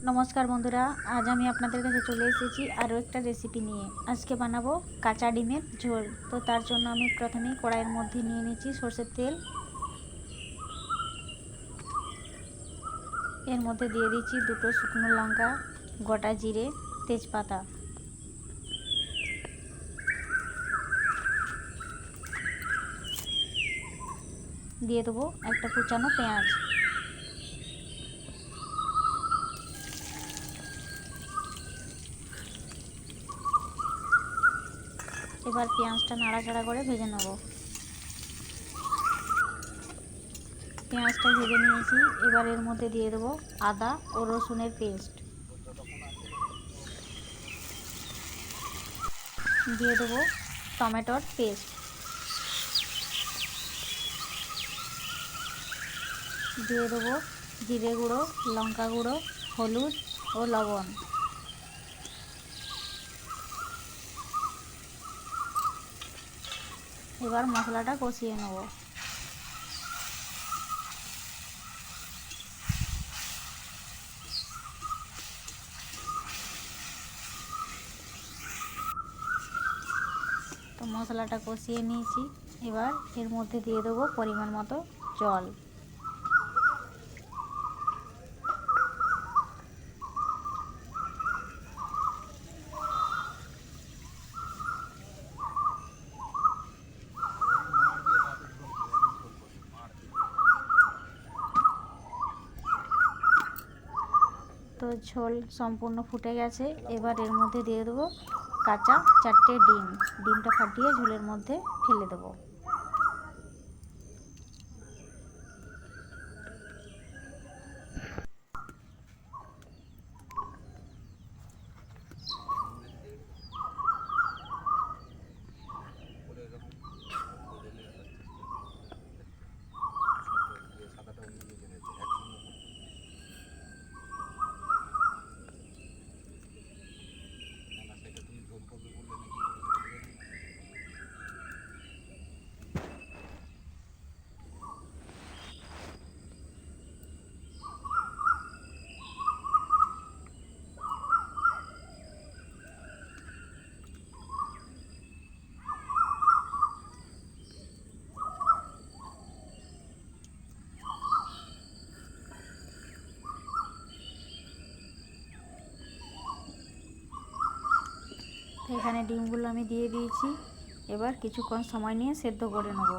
नमस्कार बंधुरा आज আমি আপনাদের কাছে চলে এসেছি আরও একটা রেসিপি নিয়ে। আজকে বানাবো কাঁচা ডিমের ঝোল। তো তার জন্য আমি প্রথমেই কড়াইয়ের মধ্যে নিয়ে নিয়েছি সরষের তেল। এর মধ্যে দিয়ে দিচ্ছি দুটো শুকনো লঙ্কা, গোটা জিরে, তেজপাতা। দিয়ে দেবো একটা কুচানো পেঁয়াজ। এবার পেঁয়াজটা নাড়াচাড়া করে ভেজে নেব। পেঁয়াজটা ভেজে নিয়েছি। এবার এর মধ্যে দিয়ে দেবো আদা ও রসুনের পেস্ট। দিয়ে দেবো টমেটোর পেস্ট। দিয়ে দেবো জিরে গুঁড়ো, লঙ্কা গুঁড়ো, হলুদ ও লবণ। এবার মশলাটা কষিয়ে নেব। তো মশলাটা কষিয়ে নিয়েছি। এবার এর মধ্যে দিয়ে দেবো পরিমাণ মতো জল। তো ঝোল সম্পূর্ণ ফুটে গেছে। এবার এর মধ্যে দিয়ে দেবো কাঁচা 4টে ডিম। ডিমটা ফাটিয়ে ঝোলের মধ্যে ফেলে দেবো। তো এখানে ডিমগুলো আমি দিয়ে দিয়েছি। এবার কিছুক্ষণ সময় নিয়ে সেদ্ধ করে নেব।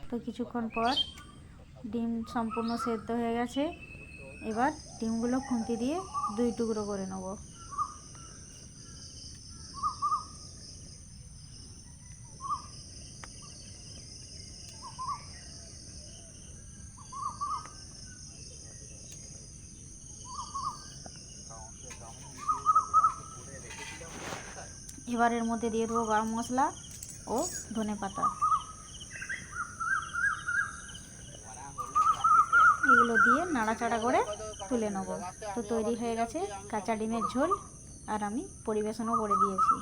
তো কিছুক্ষণ পর ডিম সম্পূর্ণ সেদ্ধ হয়ে গেছে। এবার ডিমগুলো খুন্তি দিয়ে 2 টুকরো করে নেব। এবার এর মধ্যে দিয়ে দেবো গরম মশলা ও ধনেপাতা। এগুলো দিয়ে নাড়াচাড়া করে তুলে নেব। তো তৈরি হয়ে গেছে কাঁচা ডিমের ঝোল, আর আমি পরিবেশনও করে দিয়েছি।